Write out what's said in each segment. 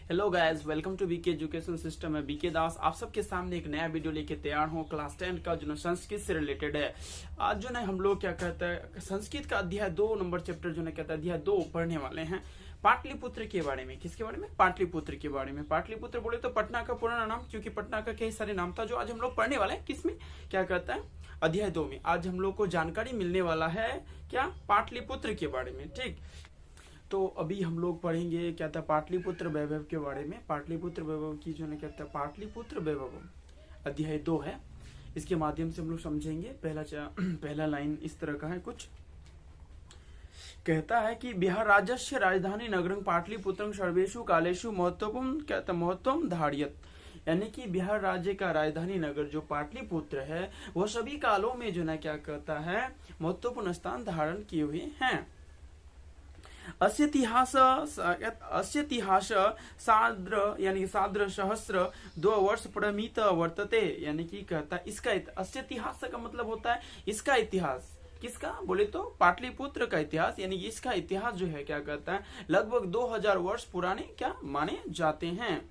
Hello guys, welcome to BK education system. है BK Das आप सबके सामने एक नया वीडियो लेके तैयार हूँ। क्लास 10 का जो संस्कृत से रिलेटेड है। आज जो ना हम लोग क्या कहते हैं, संस्कृत का अध्याय 2 नंबर चैप्टर जो ना कहता है अध्याय 2 पढ़ने वाले हैं। पाटलिपुत्र के बारे में। किसके बारे में? पाटलिपुत्र के बारे में। पाटलिपुत्र बोले तो पटना का पुराना नाम, क्योंकि पटना का कई सारे नाम था, जो आज हम लोग पढ़ने वाले हैं। किसमें क्या कहता है? अध्याय 2 में। आज हम लोग को जानकारी मिलने वाला है क्या? पाटलिपुत्र के बारे में। ठीक, तो अभी हम लोग पढ़ेंगे क्या था पाटलिपुत्र वैभव के बारे में। पाटलिपुत्र वैभव की जो है कहता है पाटलिपुत्र वैभव अध्याय 2 है। इसके माध्यम से हम लोग समझेंगे। पहला लाइन इस तरह का है, कुछ कहता है कि बिहार राज्यस्य राजधानी नगरं पाटलिपुत्रं सर्वेषु कालेषु महत्वपूर्ण कहता महत्वम धारियत, यानी कि बिहार राज्य का राजधानी नगर जो पाटलिपुत्र है वह सभी कालों में जो है क्या कहता है महत्वपूर्ण स्थान धारण किए हुए हैं। अस्य इतिहास साद्र यानी साद्र सहस्र 2 वर्ष प्रमित वर्तते, यानी कि कहता इसका अस्य इतिहास का मतलब होता है इसका इतिहास। किसका बोले तो पाटलिपुत्र का इतिहास, यानी इसका इतिहास जो है क्या कहता है लगभग 2000 वर्ष पुराने क्या माने जाते हैं।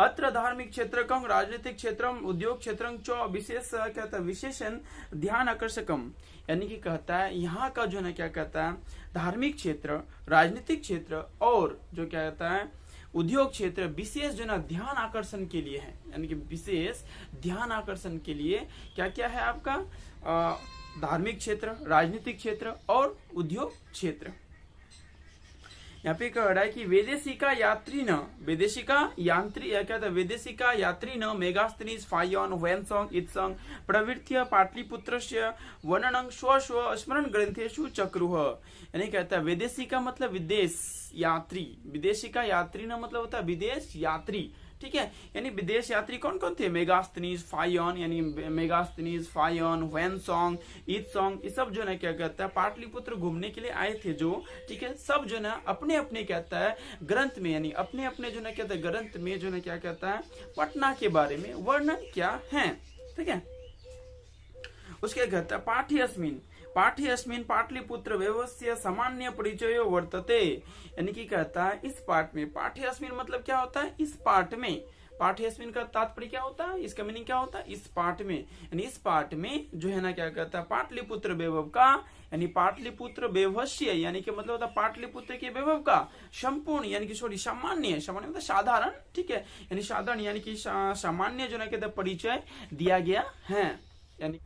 अत्र धार्मिक क्षेत्रकं राजनीतिक क्षेत्रम उद्योग क्षेत्रं च विशेष कहता है विशेषण ध्यान आकर्षकम, यानी कि कहता है यहाँ का जो है क्या कहता है धार्मिक क्षेत्र, राजनीतिक क्षेत्र और जो क्या कहता है उद्योग क्षेत्र विशेष जो ना ध्यान आकर्षण के लिए है। यानी कि विशेष ध्यान आकर्षण के लिए क्या क्या है आपका धार्मिक क्षेत्र, राजनीतिक क्षेत्र और उद्योग क्षेत्र। यहाँ पे कह रहा है कि वेदेशिका यात्री न मेगास्त्रीज फायन वेनसंग इत्संग प्रवृत्य पाटलिपुत्रस्य वर्णनं स्व स्मरण ग्रंथेषु चक्रुः, यानी कहता है वेदेशिका मतलब विदेश यात्री, विदेशिका यात्री न मतलब होता है विदेश यात्री। ठीक है, यानी विदेश यात्री कौन कौन थे? मेगास्तीनीज फायन, यानी मेगास्तीनीज फायन वेनसोंग ईत्सोंग, ये सब जो है क्या कहता है पाटलिपुत्र घूमने के लिए आए थे जो। ठीक है, सब जो है अपने अपने कहता है ग्रंथ में, यानी अपने अपने जो है कहता है ग्रंथ में जो है क्या कहता है पटना के बारे में वर्णन क्या है। ठीक है, उसके कहता है पाठ्यस्मिन् पाटलिपुत्र व्यवस्था सामान्य परिचय वर्तते, यानी कि कहता है इस पाठ में पाठ्यस्मिन् मतलब क्या होता है इस पाठ में। पाठ्यस्मिन् का तात्पर्य क्या होता है, इसका मीनिंग क्या होता है इस पाठ में, यानी इस पाठ में जो है ना क्या कहता है पाटलिपुत्र वैभव का, यानी पाटलिपुत्र वैभवस्य, यानी कि मतलब होता है पाटलिपुत्र के वैभव का संपूर्ण, यानी कि सामान्य मतलब साधारण। ठीक है, यानी साधारण यानी कि सामान्य जो है कहता परिचय दिया गया है। यानी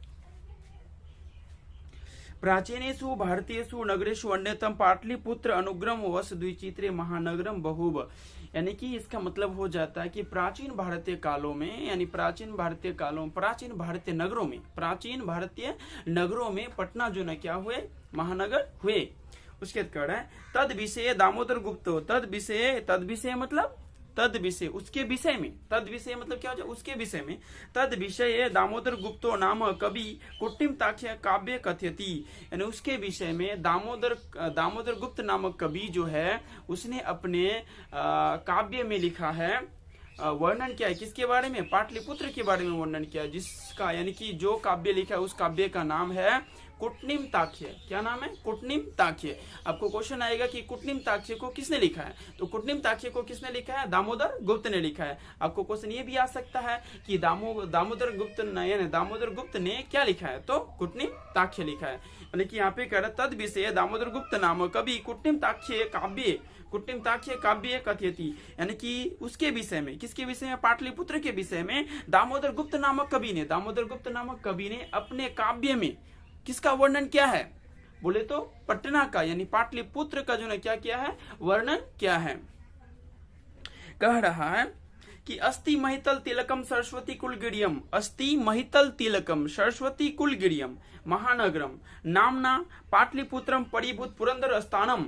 प्राचीनेषु भारतीयेषु नगरेषु अन्यतम पाटलिपुत्र अनुग्रम वस द्विचित्रे महानगरम बहुब, यानी कि इसका मतलब हो जाता है कि प्राचीन भारतीय कालों में, यानी प्राचीन भारतीय नगरों में पटना जो न क्या हुए महानगर हुए। उसके बाद कह रहा है तद विषय दामोदर गुप्त, तद विषय मतलब तद विषय उसके विषय में, तद विषय मतलब क्या हो जाए उसके विषय में। तद विषय दामोदर गुप्तो नाम कवि कुट्टिमताख्य काव्य कथयति, यानी उसके विषय में दामोदर गुप्त नामक कवि जो है उसने अपने काव्य में लिखा है वर्णन किया है। किसके बारे में? पाटलिपुत्र के बारे में वर्णन किया, जिसका यानी कि जो काव्य लिखा है उस काव्य का नाम है कुट्टिमताख्य। क्या नाम है? कुट्टिमताख्य। आपको क्वेश्चन आएगा कि कुट्टिमताख्य को किसने लिखा है, तो कुट्टिमताख्य को किसने लिखा है? दामोदर गुप्त ने लिखा है। आपको क्वेश्चन ये भी आ सकता है कि दामोदर गुप्त ने क्या लिखा है, तो कुट्टिमताख्य लिखा है। यानी कि यहाँ पे कह रहा तद विषय दामोदर गुप्त नाम कवि कुट्टिमताख्य काव्य कथयति, यानी कि उसके विषय में, किसके विषय में? पाटलिपुत्र के विषय में दामोदर गुप्त नामक कवि ने अपने काव्य में किसका वर्णन किया है बोले तो पटना का, यानी पाटलिपुत्र का जो है क्या किया है वर्णन क्या है। कह रहा है कि अस्ति महितल तिलकम सरस्वती कुलगिरियम महानगरम नामना पाटलिपुत्रम परिभूत पुरंदर स्थानम,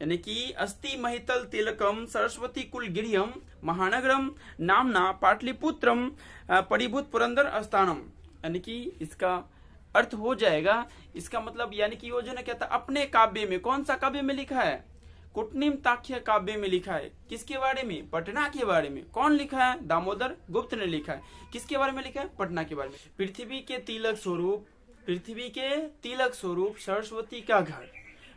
यानी कि अस्ति महितल तिलकम सरस्वती कुलगिरियम महानगरम नामना पाटलिपुत्रम परिभूत पुरंदर स्थानम, यानी कि इसका अर्थ हो जाएगा, इसका मतलब यानी कि वो जो ना कहता अपने काव्य में, कौन सा काव्य में लिखा है? कुट्टिमताख्य काव्य में लिखा है। किसके बारे में? पटना के बारे में। कौन लिखा है? दामोदर गुप्त ने लिखा है। किसके बारे में लिखा है? पटना के बारे में। पृथ्वी के तिलक स्वरूप सरस्वती का घर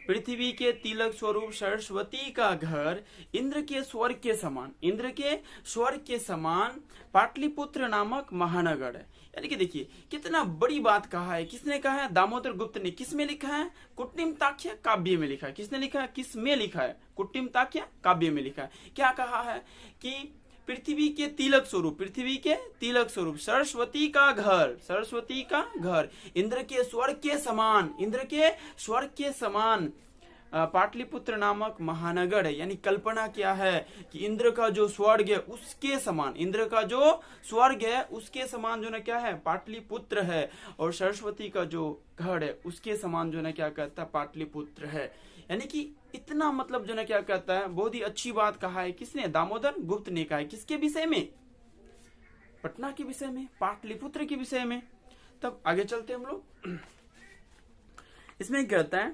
पृथ्वी के तिलक स्वरूप सरस्वती का घर इंद्र के स्वर्ग के समान, इंद्र के स्वर्ग के समान पाटलिपुत्र नामक महानगर है। यानी कि देखिए कितना बड़ी बात कहा है। किसने कहा है? दामोदर गुप्त ने। किस में लिखा है? कुट्टिम ताक्य काव्य में लिखा है। किसने लिखा है? किस में लिखा है? कुट्टिम ताक्य काव्य में लिखा है। क्या कहा है कि पृथ्वी के तिलक स्वरूप, पृथ्वी के तिलक स्वरूप सरस्वती का घर, सरस्वती का घर इंद्र के स्वर्ग के समान, इंद्र के स्वर्ग के समान पाटलिपुत्र नामक महानगर है। यानी कल्पना क्या है कि इंद्र का जो स्वर्ग है उसके समान, इंद्र का जो स्वर्ग है उसके समान जो ना क्या है? पाटलिपुत्र है। और सरस्वती का जो घर है उसके समान जो ना क्या कहता है? पाटलिपुत्र है। यानी कि इतना मतलब जो ना क्या कहता है, बहुत ही अच्छी बात कहा है। किसने? दामोदर गुप्त ने कहा है। किसके विषय में? पटना के विषय में, पाटलिपुत्र के विषय में। तब आगे चलते हम लोग। इसमें कहता है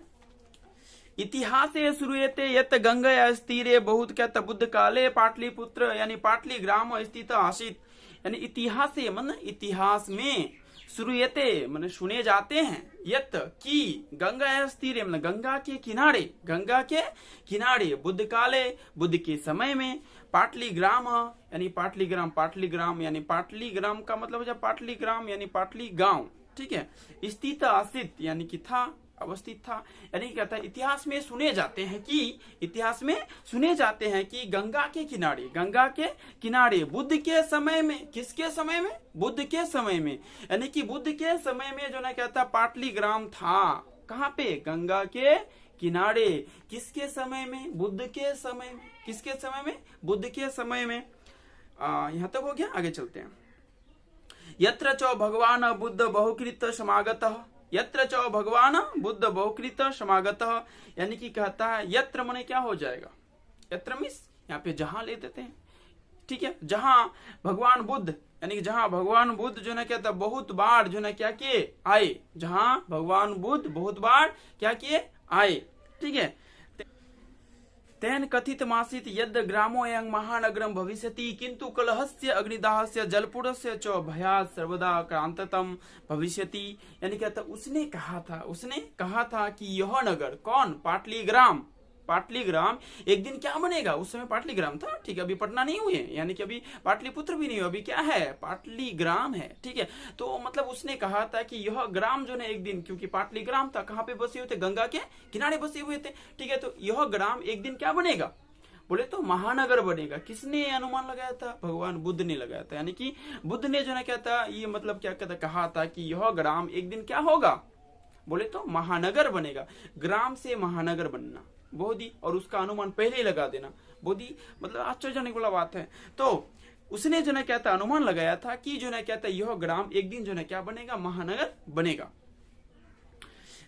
इतिहासे श्रूयते यत् गंगया तीरे बहुत कहता बुद्ध काले पाटलिपुत्र यानी पाटली ग्राम स्थित आसीत। यानी इतिहासे मन इतिहास में, श्रूयते मन सुने जाते हैं, यत् की गंगा तीरे मतलब गंगा के किनारे, गंगा के किनारे बुद्ध काले बुद्ध के समय में पाटली ग्राम यानी पाटली ग्राम, पाटली ग्राम यानी पाटली ग्राम का मतलब है पाटली ग्राम यानी पाटली गांव, ठीक है। स्थित आसित यानी कि था, अवस्थित था। यानी कहता है इतिहास में सुने जाते हैं कि, इतिहास में सुने जाते हैं कि गंगा के किनारे, गंगा के किनारे बुद्ध के समय में, किसके समय में? बुद्ध के समय में। यानी कि बुद्ध के समय में जो ना कहता पाटली ग्राम था। कहाँ पे? गंगा के किनारे। किसके समय में? बुद्ध के समय में। किसके समय में? बुद्ध के समय में। यहां तक हो गया। आगे चलते हैं। यत्र च भगवान बुद्ध बहुकृत समागतः, यत्र च भगवान बुद्ध बहुकृत समागतः। यानी कि कहता है यत्र मने क्या हो जाएगा? यत्र मिस यहाँ पे जहां ले देते हैं, ठीक है। जहां भगवान बुद्ध यानी कि जहां भगवान बुद्ध जो ना कहता बहुत बार जो ना क्या किए? आए। जहां भगवान बुद्ध बहुत बार क्या किए? आए, ठीक है। तेन कथित मासित यद ग्रामो एवं महानगरम भविष्यति किंतु कलहस्य अग्निदाहस्य जलपुरस्य च भयात् सर्वदा क्रांततम भविष्यति। यानी कहता उसने कहा था कि यह नगर, कौन? पाटलीग्राम, पाटलीग्राम एक दिन क्या बनेगा? उस समय पाटलीग्राम था, ठीक है। अभी पटना नहीं हुए, यानी कि अभी पाटलिपुत्र भी नहीं हुआ, अभी क्या है? पाटलीग्राम है, ठीक है। तो मतलब उसने कहा था कि यह ग्राम जो है एक दिन, क्योंकि पाटलीग्राम था, कहाँ पे बसे हुए थे? गंगा के किनारे बसे हुए थे, ठीक है। तो यह ग्राम एक दिन क्या बनेगा? बोले तो महानगर बनेगा। किसने अनुमान लगाया था? भगवान बुद्ध ने लगाया था। यानी कि बुद्ध ने जो है कहता ये मतलब क्या कहता, कहा था कि यह ग्राम एक दिन क्या होगा? बोले तो महानगर बनेगा। ग्राम से महानगर बनना बहुत ही, और उसका अनुमान पहले ही लगा देना बहुत ही मतलब आश्चर्यजनक वाला बात है। तो उसने जो है कहता अनुमान लगाया था कि जो है कहता यह ग्राम एक दिन जो है क्या बनेगा? महानगर बनेगा।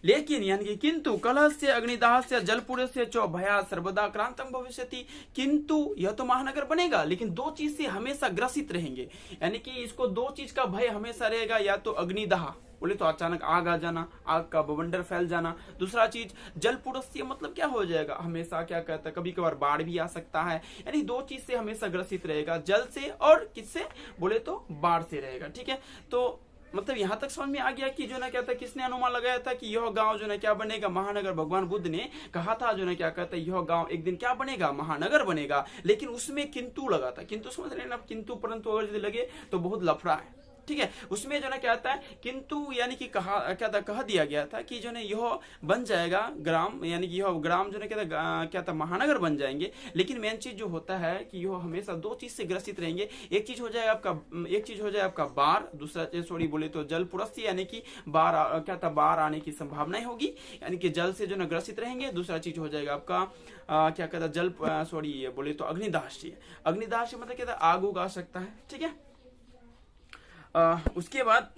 लेकिन यानी कि किंतु कलह से अग्निदाह से जलपुर से चौ भया सर्वदा क्रांतम भविष्यति। किंतु यह तो महानगर बनेगा, लेकिन दो चीज से हमेशा ग्रसित रहेंगे। यानी कि इसको दो चीज का भय हमेशा रहेगा, या तो अग्निदाह बोले तो अचानक आग आ जाना, आग का बवंडर फैल जाना। दूसरा चीज जलपुरस्य मतलब क्या हो जाएगा? हमेशा क्या कहता है, कभी कभार बाढ़ भी आ सकता है। यानी दो चीज से हमेशा ग्रसित रहेगा, जल से और किससे? बोले तो बाढ़ से रहेगा, ठीक है। तो मतलब यहाँ तक समझ में आ गया कि जो ना कहता है किसने अनुमान लगाया था कि यह गांव जो ना क्या बनेगा? महानगर। भगवान बुद्ध ने कहा था जो ना क्या कहता है यह गांव एक दिन क्या बनेगा? महानगर बनेगा। लेकिन उसमें किंतु लगा था। किंतु समझ रहे ना? किंतु परंतु अगर यदि लगे तो बहुत लफड़ा है, ठीक है। उसमें जो ना क्या आता है किंतु यानी कि कह दिया गया था कि जो ना यह बन जाएगा ग्राम, यानी कि यह ग्राम जो ना क्या था महानगर बन जाएंगे। लेकिन मेन चीज जो होता है कि यह हमेशा दो चीज से ग्रसित रहेंगे। एक चीज हो जाए आपका बाढ़, दूसरा चीज सॉरी बोले तो जल पुरस्य यानी कि बाढ़ आने की संभावनाएं होगी, यानी कि जल से जो ना ग्रसित रहेंगे। दूसरा चीज हो जाएगा आपका क्या कहता है जल सॉरी बोले तो अग्निदाह। अग्निदाह से मतलब क्या आग उग आ सकता है, ठीक है। उसके बाद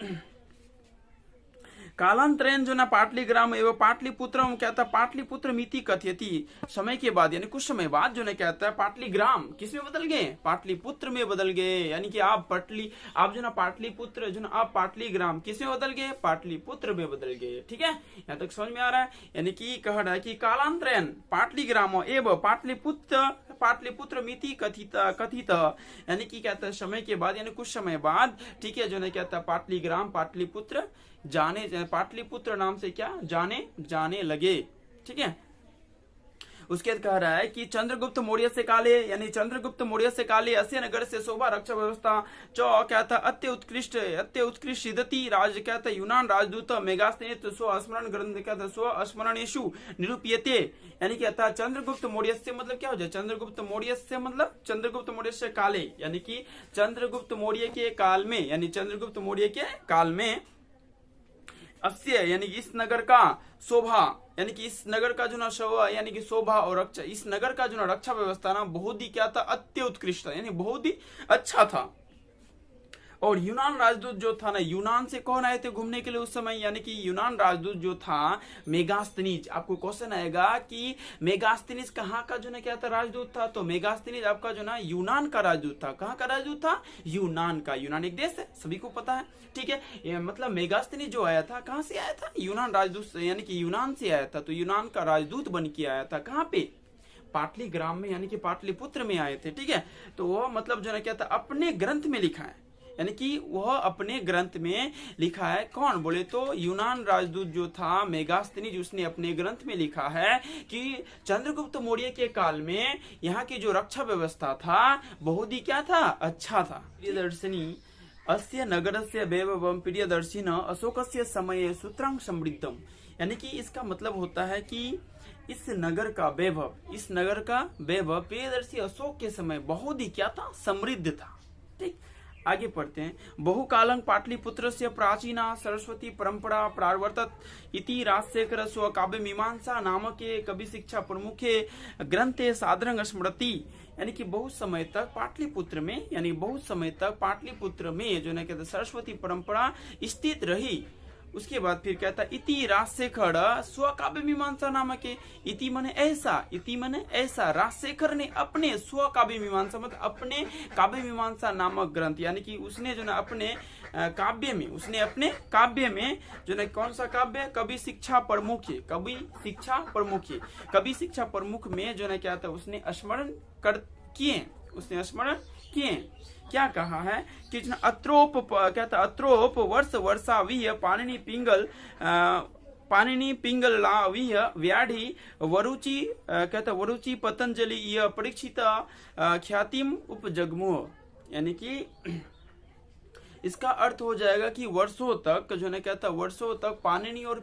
कालांतरेण जो ना पाटलीग्राम एवं पाटलिपुत्र क्या था? पाटलिपुत्र मिति कथयति। समय के बाद यानी कुछ समय बाद जो ना कहता है पाटलीग्राम किस में बदल गए? पाटलिपुत्र में बदल गए। यानी कि आप जो ना पाटलिपुत्र जो ना आप पाटलीग्राम किस में बदल गए? पाटलिपुत्र में बदल गए, ठीक है। यहाँ तक समझ में आ रहा है। यानी कि कह रहा है कि कालांतरेण पाटलीग्राम एवं पाटलिपुत्र मिति कथित यानी कि कहता है समय के बाद यानी कुछ समय बाद, ठीक है, जो ना कहता है पाटलीग्राम पाटलिपुत्र पाटलिपुत्र नाम से क्या जाने लगे, ठीक है। उसके बाद कह रहा है कि चंद्रगुप्त मौर्य से काले, यानी चंद्रगुप्त मौर्य से काले अस्य नगर से शोभा रक्षा व्यवस्था चौ क्या था अत्य उत्कृष्ट सिद्धति राज क्या था यूनान राजदूत मेगास्तेनित स्व स्मरण ग्रंथ क्या था स्व स्मरणेशु निरूपियते, यानी क्या था चंद्रगुप्त मौर्य से मतलब क्या हो जाए, चंद्रगुप्त मौर्य से मतलब चंद्रगुप्त मौर्य से काले, यानी कि चंद्रगुप्त मौर्य के काल में, यानी चंद्रगुप्त मौर्य के काल में अस्य यानी कि इस नगर का शोभा, यानी कि इस नगर का जो ना शोभा यानी कि शोभा और रक्षा, इस नगर का जो ना रक्षा व्यवस्था ना बहुत ही क्या था अत्य उत्कृष्ट, यानी बहुत ही अच्छा था। और यूनान राजदूत जो था ना, यूनान से कौन आए थे घूमने के लिए उस समय, यानी कि यूनान राजदूत जो था मेगास्थनीज। आपको क्वेश्चन आएगा कि मेगास्थनीज कहाँ का जो ना क्या था राजदूत था, तो मेगास्थनीज आपका जो ना यूनान का राजदूत था। कहाँ का राजदूत था, यूनान का। यूनान एक देश है, सभी को पता है, ठीक है। मतलब मेगास्थनीज जो आया था कहाँ से आया था, यूनान राजदूत यानी कि यूनान से आया था। तो यूनान का राजदूत बन के आया था कहाँ पे, पाटली ग्राम में, यानी कि पाटलिपुत्र में आए थे, ठीक है। तो वह मतलब जो ना क्या था अपने ग्रंथ में लिखा है, यानी कि वह अपने ग्रंथ में लिखा है। कौन बोले तो यूनान राजदूत जो था मेगास्थनीज, उसने अपने ग्रंथ में लिखा है कि चंद्रगुप्त मौर्य के काल में यहाँ की जो रक्षा व्यवस्था था बहुत ही क्या था, अच्छा था। प्रियदर्शिनी अस्य नगरस्य वैभवं प्रियदर्शिन अशोकस्य समये सूत्रं समृद्धम, यानी कि इसका मतलब होता है कि इस नगर का वैभव, इस नगर का वैभव प्रियदर्शी अशोक के समय बहुत ही क्या था, समृद्ध था। ठीक, आगे पढ़ते हैं। बहुकालं पाटलिपुत्रस्य प्राचीना सरस्वती परंपरा प्रावर्तत इति राजशेखर स्वकाव्य मीमांसा नामके कवि शिक्षा प्रमुखे ग्रंथे सादरंग स्मृति, यानी कि बहुत समय तक पाटलिपुत्र में, यानी बहुत समय तक पाटलिपुत्र में जो है कहते सरस्वती परंपरा स्थित रही। उसके बाद फिर कहता इति राजशेखर स्वकाव्य मीमांसा नामक के, इति मने ऐसा, इति मने ऐसा, राजशेखर ने अपने स्वकाव्य मीमांसा मतलब अपने काव्य मीमांसा नामक ग्रंथ, यानी कि उसने जो ना अपने काव्य में, उसने अपने काव्य में जो ना कौन सा काव्य, कवि शिक्षा प्रमुख, कवि शिक्षा प्रमुख, कवि शिक्षा प्रमुख में जो ना क्या था उसने स्मरण कर किए, उसने स्मरण किए। क्या कहा है कि अत्रोप क्या था, अत्रोप वर्ष वर्षा विह पाणिनि पिंगल लाविह व्याढ़ी वरुचि कहता वरुचि पतंजलि यह परीक्षित ख्यातिम उपजगमुह, यानी कि इसका अर्थ हो जाएगा कि वर्षों तक जो है कहता वर्षों तक पाणिनि और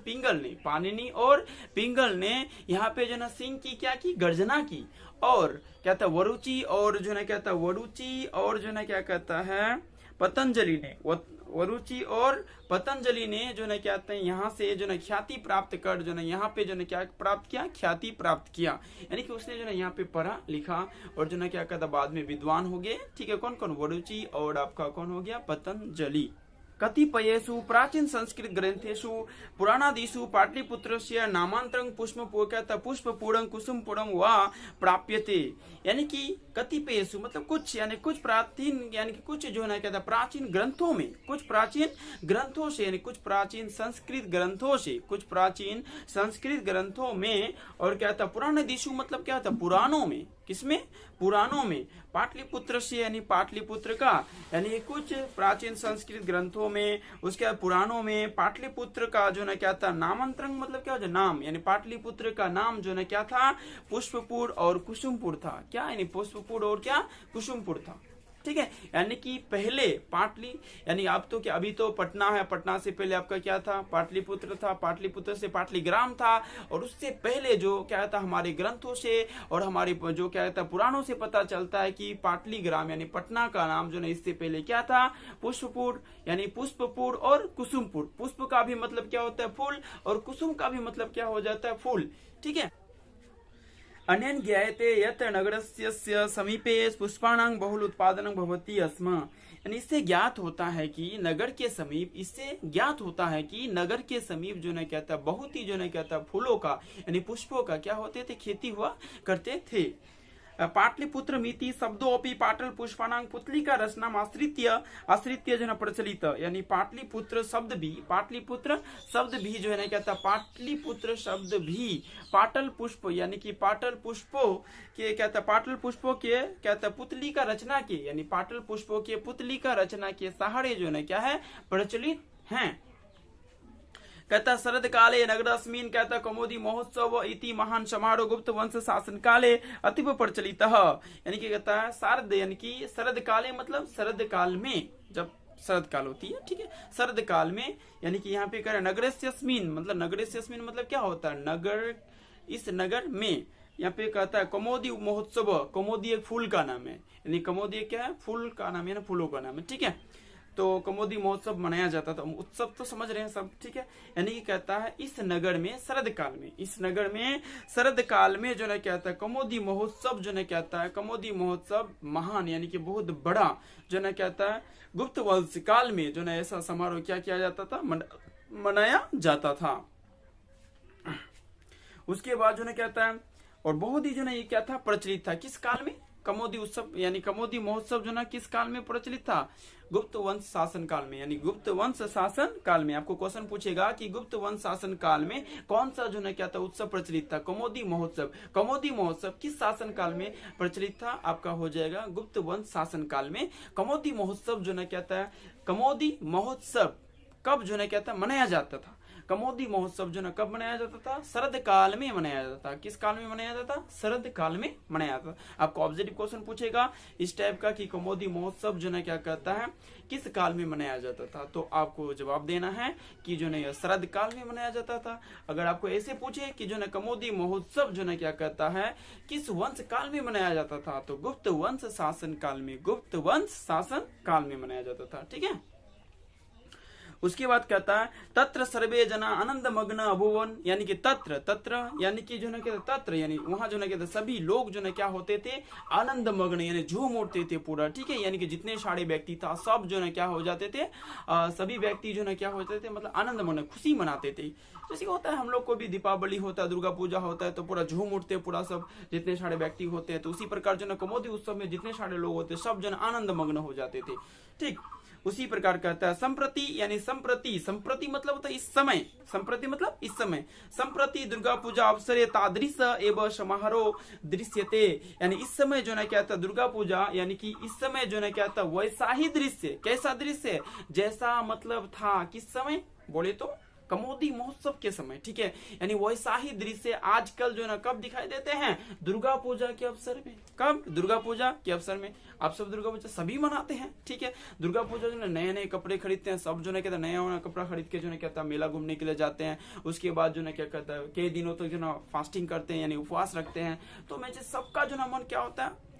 पिंगल ने यहाँ पे जो ना सिंह की क्या की, गर्जना की। और क्या था वरुचि और जो है कहता वरुचि और जो है क्या कहता है पतंजलि ने, वरुचि और पतंजलि ने जो है क्या कहते हैं यहाँ से जो है ख्याति प्राप्त कर जो है यहाँ पे जो है क्या प्राप्त किया, ख्याति प्राप्त किया, यानी कि उसने जो है यहाँ पे पढ़ा लिखा और जो है क्या कहता बाद में विद्वान हो गए। ठीक है, कौन कौन, वरुचि और आपका कौन हो गया, पतंजलि। कतिपयेषु प्राचीन संस्कृत ग्रंथेषु पुराणादिषु पाटलिपुत्रस्य नामांतरं पुष्पपूरं कुसुमपूरं वा प्राप्यते, यानी कि कतिपयेषु मतलब कुछ, यानी कुछ प्राचीन, यानी कि कुछ जो है कहता प्राचीन ग्रंथों में, कुछ प्राचीन ग्रंथों से, यानी कुछ प्राचीन संस्कृत ग्रंथों से, कुछ प्राचीन संस्कृत ग्रंथों में, और क्या था पुराणादिषु मतलब क्या था, पुराणों में, किसमें, पुराणों में, पाटलिपुत्र से यानी पाटलिपुत्र का, यानी कुछ प्राचीन संस्कृत ग्रंथों में, उसके पुराणों में पाटलिपुत्र का जो ना क्या था नामांतरण मतलब क्या हो जाए, नाम, यानी पाटलिपुत्र का नाम जो ना क्या था, पुष्पपुर और कुसुमपुर था। क्या, यानी पुष्पपुर और क्या, कुसुमपुर था। ठीक है, यानी कि पहले पाटली, यानी आप तो क्या, अभी तो पटना है, पटना से पहले आपका क्या था, पाटलिपुत्र था, पाटलिपुत्र से पाटलीग्राम था, और उससे पहले जो क्या था हमारे ग्रंथों से और हमारे जो क्या था पुराणों से पता चलता है कि पाटलीग्राम यानी पटना का नाम जो है इससे पहले क्या था, पुष्पपुर, यानी पुष्पपुर और कुसुमपुर। पुष्प का भी मतलब क्या होता है, फूल, और कुसुम का भी मतलब क्या हो जाता है, फूल। ठीक है, अनेन ज्ञायते यत् नगरस्य समीपे पुष्पाणां बहुल उत्पादनं भवति अस्म, यानी इससे ज्ञात होता है कि नगर के समीप, इससे ज्ञात होता है कि नगर के समीप जो है कहता बहुत ही जो है कहता फूलों का यानी पुष्पों का क्या होते थे, खेती हुआ करते थे। पाटलिपुत्र मिति शब्दोपि पाटल पुष्पाणां पुतलिका रचना आश्रित्य जो है प्रचलित, यानी पाटलिपुत्र शब्द भी जो है ना कहता पाटलिपुत्र शब्द भी पाटल पुष्प यानी कि पाटल पुष्पों के कहता पाटल पुष्पों के कहता पुतली का रचना के, यानी पाटल पुष्पों के पुतली का रचना के सहारे जो है क्या है प्रचलित हैं। कहता शरद काले नगरस्मिन् कहता कौमुदी महोत्सव इति महान समारोह गुप्त वंश शासन काले अतीव प्रचलित, यानी कि कहता है शारद यानी कि शरद काले मतलब शरद काल में, जब शरद काल होती है, ठीक है, शरद काल में, यानी कि यहाँ पे कह रहा है नगरस्यस्मिन् मतलब नगरस्यस्मिन् मतलब क्या होता है, नगर, इस नगर में। यहाँ पे कहता है कौमुदी महोत्सव, कौमुदी एक फूल का नाम है, यानी कौमुदी क्या है, फूल का नाम है ना, फूलों का नाम है, ठीक है। तो कौमुदी महोत्सव मनाया जाता था, उत्सव तो समझ रहे हैं सब, ठीक है। यानी कि कहता है इस नगर में शरद काल में, इस नगर में शरद काल में जो है कहता है कौमुदी महोत्सव जो है कहता है, कौमुदी महोत्सव महान यानी कि बहुत बड़ा जो है कहता है गुप्त वंश काल में जो है ऐसा समारोह क्या किया जाता था, मनाया जाता था। उसके बाद जो है कहता है और बहुत ही जो है ये क्या था, प्रचलित था, किस काल में, कौमुदी उत्सव यानी कौमुदी महोत्सव जो ना किस काल में प्रचलित था, गुप्त वंश शासन काल में, यानी गुप्त वंश शासन काल में। आपको क्वेश्चन पूछेगा कि गुप्त वंश शासन काल में कौन सा जो है क्या था उत्सव प्रचलित था, कौमुदी महोत्सव, कौमुदी महोत्सव किस शासन काल में प्रचलित था, आपका हो जाएगा गुप्त वंश शासन काल में। कौमुदी महोत्सव जो है कहता है, कौमुदी महोत्सव कब जो है कहता है मनाया जाता था, कौमुदी महोत्सव जो ना कब मनाया जाता था, शरद काल में मनाया जाता था। किस काल में मनाया जाता था, शरद काल में मनाया जाता था। आपको ऑब्जेक्टिव क्वेश्चन पूछेगा इस टाइप का कि कौमुदी महोत्सव जो ना क्या कहता है किस काल में मनाया जाता था, तो आपको जवाब देना है कि जो ना शरद काल में मनाया जाता था। अगर आपको ऐसे पूछे कि जो ना कौमुदी महोत्सव जो ना क्या कहता है किस वंश काल में मनाया जाता था, तो गुप्त वंश शासन काल में, गुप्त वंश शासन काल में मनाया जाता था, ठीक है। उसके बाद कहता है तत्र सर्वे जना आनंद मग्न अभुवन, यानी कि तत्र, तत्र यानी कि जो ना कहते तत्र यानी वहां जो ना कहते सभी लोग जो ना क्या होते थे, आनंद मग्न यानी झूम उठते थे पूरा, ठीक है। यानी कि जितने सारे व्यक्ति था सब जो ना क्या हो जाते थे, सभी व्यक्ति जो ना क्या होते थे मतलब आनंद मग्न खुशी मनाते थे। जैसे होता है हम लोग को भी दीपावली होता है, दुर्गा पूजा होता है तो पूरा झूम उठते पूरा सब जितने सारे व्यक्ति होते हैं, तो उसी प्रकार जो ना कौमुदी उत्सव में जितने सारे लोग होते सब जो ना आनंद मग्न हो जाते थे, ठीक। उसी प्रकार कहता है संप्रति, यानी संप्रति, संप्रति मतलब होता है इस समय, संप्रति मतलब इस समय, संप्रति दुर्गा पूजा अवसरे तादृश एवं समारोह दृश्यते, यानी इस समय जो ना क्या था दुर्गा पूजा यानी कि इस समय जो ना क्या था वैसा ही दृश्य, कैसा दृश्य, जैसा मतलब था किस समय बोले तो कौमुदी महोत्सव के समय, ठीक है। यानी वैसा ही दृश्य आजकल जो ना कब दिखाई देते हैं, दुर्गा पूजा के अवसर में। कब, दुर्गा पूजा के अवसर में। आप सब दुर्गा पूजा सभी मनाते हैं, ठीक है। दुर्गा पूजा जो ना नए नए कपड़े खरीदते हैं सब, जो ना कहता है नया कपड़ा खरीद के जो ना कहता है मेला घूमने के लिए जाते हैं। उसके बाद जो ना क्या कहता है कई दिनों तक जो ना फास्टिंग करते हैं यानी उपवास रखते हैं। तो मैं सबका जो ना मन क्या होता है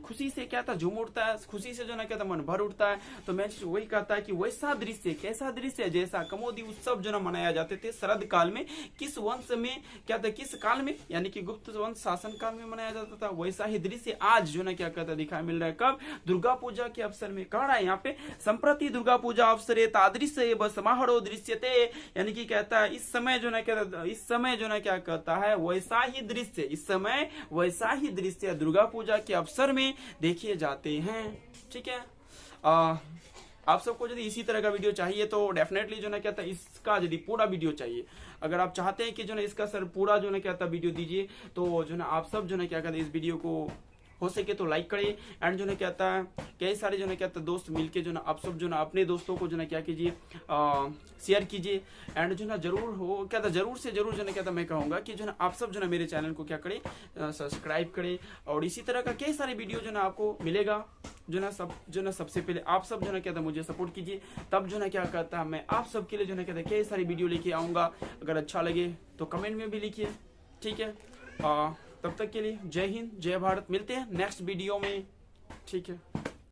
खुशी से क्या था झूम उठता है, खुशी से जो ना कहता मन भर उठता है। तो मैं वही कहता है कि वैसा दृश्य, कैसा दृश्य, जैसा कौमुदी उत्सव जो ना मनाया जाते थे शरद काल में, किस वंश में क्या था, किस काल में, यानी कि गुप्त वंश शासन काल में मनाया जाता था, वैसा ही दृश्य आज जो ना क्या कहता दिखाई मिल रहा है। कब, दुर्गा पूजा के अवसर में। कह रहा है यहाँ पे संप्रति दुर्गा पूजा अवसरे तादृश्य एवं समारोह दृश्यते, यानी कि कहता है इस समय जो ना कहता, इस समय जो ना क्या कहता है वैसा ही दृश्य, इस समय वैसा ही दृश्य दुर्गा पूजा के अवसर में देखे जाते हैं, ठीक है। आप सबको यदि इसी तरह का वीडियो चाहिए तो डेफिनेटली जो ना कहता है इसका यदि पूरा वीडियो चाहिए, अगर आप चाहते हैं कि जो ना इसका सर पूरा जो ना कहता वीडियो दीजिए, तो जो ना आप सब जो ना क्या कहते हैं इस वीडियो को हो सके तो लाइक करिए। एंड जो ना कहता है कई सारे जो ना कहता है दोस्त मिलके जो ना आप सब जो ना अपने दोस्तों को जो ना क्या कीजिए शेयर कीजिए। एंड जो ना जरूर हो कहता जरूर से जरूर जो ना कहता मैं कहूँगा कि जो ना आप सब जो ना मेरे चैनल को क्या करें सब्सक्राइब करें। और इसी तरह का कई सारे वीडियो जो ना आपको मिलेगा, जो ना सबसे पहले आप सब जो ना कहता मुझे सपोर्ट कीजिए, तब जो ना क्या कहता है मैं आप सब के लिए जो ना कहता कई सारी वीडियो लेके आऊँगा। अगर अच्छा लगे तो कमेंट में भी लिखिए, ठीक है। तब तक के लिए जय हिंद, जय भारत। मिलते हैं नेक्स्ट वीडियो में, ठीक है।